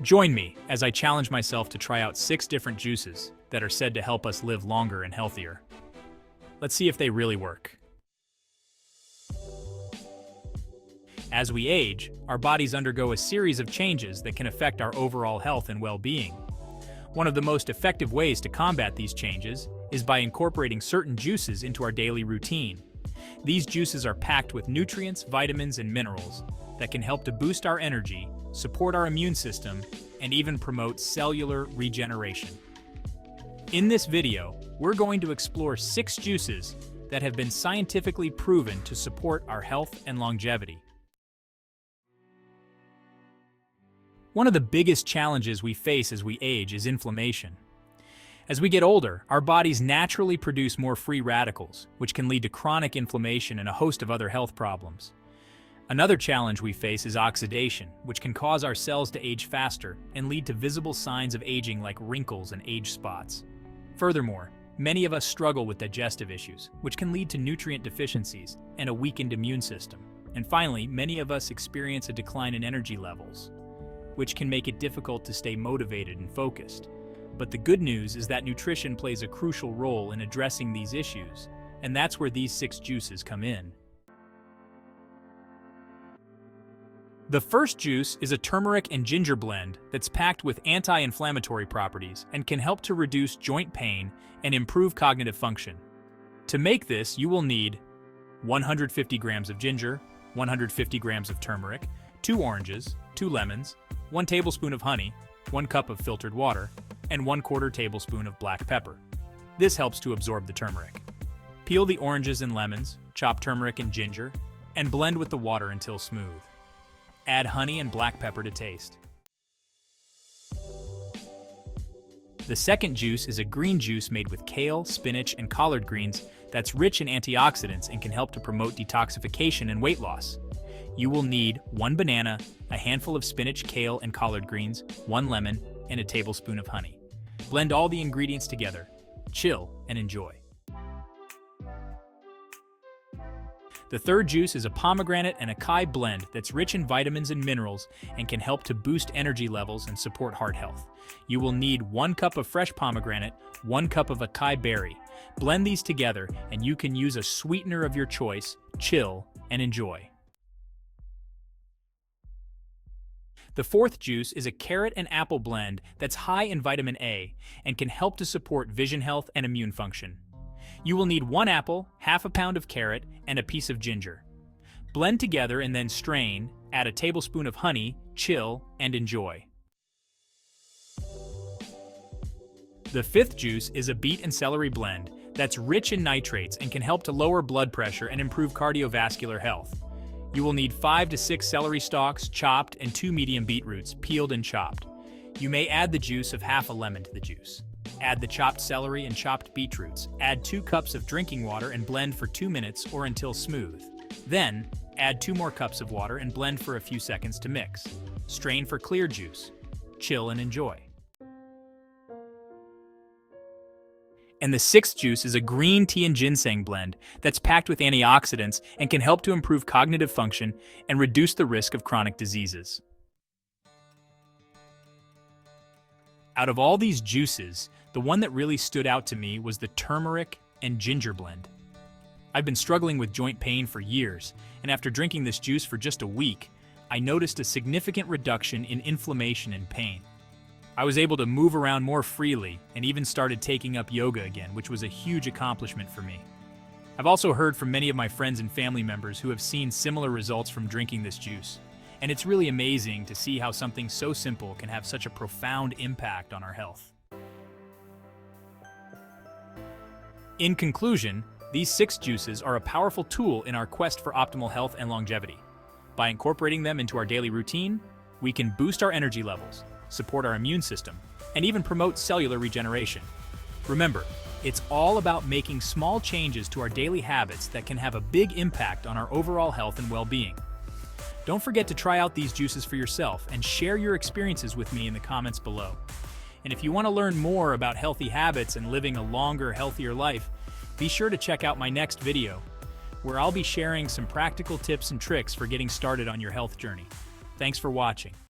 Join me as I challenge myself to try out 6 different juices that are said to help us live longer and healthier. Let's see if they really work. As we age, our bodies undergo a series of changes that can affect our overall health and well-being. One of the most effective ways to combat these changes is by incorporating certain juices into our daily routine. These juices are packed with nutrients, vitamins, and minerals that can help to boost our energy, support our immune system, and even promote cellular regeneration. In this video, we're going to explore 6 juices that have been scientifically proven to support our health and longevity. One of the biggest challenges we face as we age is inflammation. As we get older, our bodies naturally produce more free radicals, which can lead to chronic inflammation and a host of other health problems. Another challenge we face is oxidation, which can cause our cells to age faster and lead to visible signs of aging like wrinkles and age spots. Furthermore, many of us struggle with digestive issues, which can lead to nutrient deficiencies and a weakened immune system. And finally, many of us experience a decline in energy levels, which can make it difficult to stay motivated and focused. But the good news is that nutrition plays a crucial role in addressing these issues, and that's where these 6 juices come in. The first juice is a turmeric and ginger blend that's packed with anti-inflammatory properties and can help to reduce joint pain and improve cognitive function. To make this, you will need 150 grams of ginger, 150 grams of turmeric, 2 oranges, 2 lemons, 1 tablespoon of honey, 1 cup of filtered water, and 1/4 tablespoon of black pepper. This helps to absorb the turmeric. Peel the oranges and lemons, chop turmeric and ginger, and blend with the water until smooth. Add honey and black pepper to taste. The second juice is a green juice made with kale, spinach, and collard greens that's rich in antioxidants and can help to promote detoxification and weight loss. You will need 1 banana, a handful of spinach, kale, and collard greens, 1 lemon, and a tablespoon of honey. Blend all the ingredients together, chill, and enjoy. The third juice is a pomegranate and acai blend that's rich in vitamins and minerals and can help to boost energy levels and support heart health. You will need 1 cup of fresh pomegranate, 1 cup of acai berry. Blend these together and you can use a sweetener of your choice, chill, and enjoy. The fourth juice is a carrot and apple blend that's high in vitamin A and can help to support vision health and immune function. You will need 1 apple, half a pound of carrot, and a piece of ginger. Blend together and then strain, add a tablespoon of honey, chill, and enjoy. The fifth juice is a beet and celery blend that's rich in nitrates and can help to lower blood pressure and improve cardiovascular health. You will need 5 to 6 celery stalks, chopped, and 2 medium beetroots, peeled and chopped. You may add the juice of half a lemon to the juice. Add the chopped celery and chopped beetroots. Add 2 cups of drinking water and blend for 2 minutes or until smooth. Then, add 2 more cups of water and blend for a few seconds to mix. Strain for clear juice. Chill and enjoy. And the sixth juice is a green tea and ginseng blend that's packed with antioxidants and can help to improve cognitive function and reduce the risk of chronic diseases. Out of all these juices, the one that really stood out to me was the turmeric and ginger blend. I've been struggling with joint pain for years, and after drinking this juice for just a week, I noticed a significant reduction in inflammation and pain. I was able to move around more freely and even started taking up yoga again, which was a huge accomplishment for me. I've also heard from many of my friends and family members who have seen similar results from drinking this juice, and it's really amazing to see how something so simple can have such a profound impact on our health. In conclusion, these 6 juices are a powerful tool in our quest for optimal health and longevity. By incorporating them into our daily routine, we can boost our energy levels, support our immune system, and even promote cellular regeneration. Remember, it's all about making small changes to our daily habits that can have a big impact on our overall health and well-being. Don't forget to try out these juices for yourself and share your experiences with me in the comments below. And if you want to learn more about healthy habits and living a longer, healthier life, be sure to check out my next video, where I'll be sharing some practical tips and tricks for getting started on your health journey. Thanks for watching.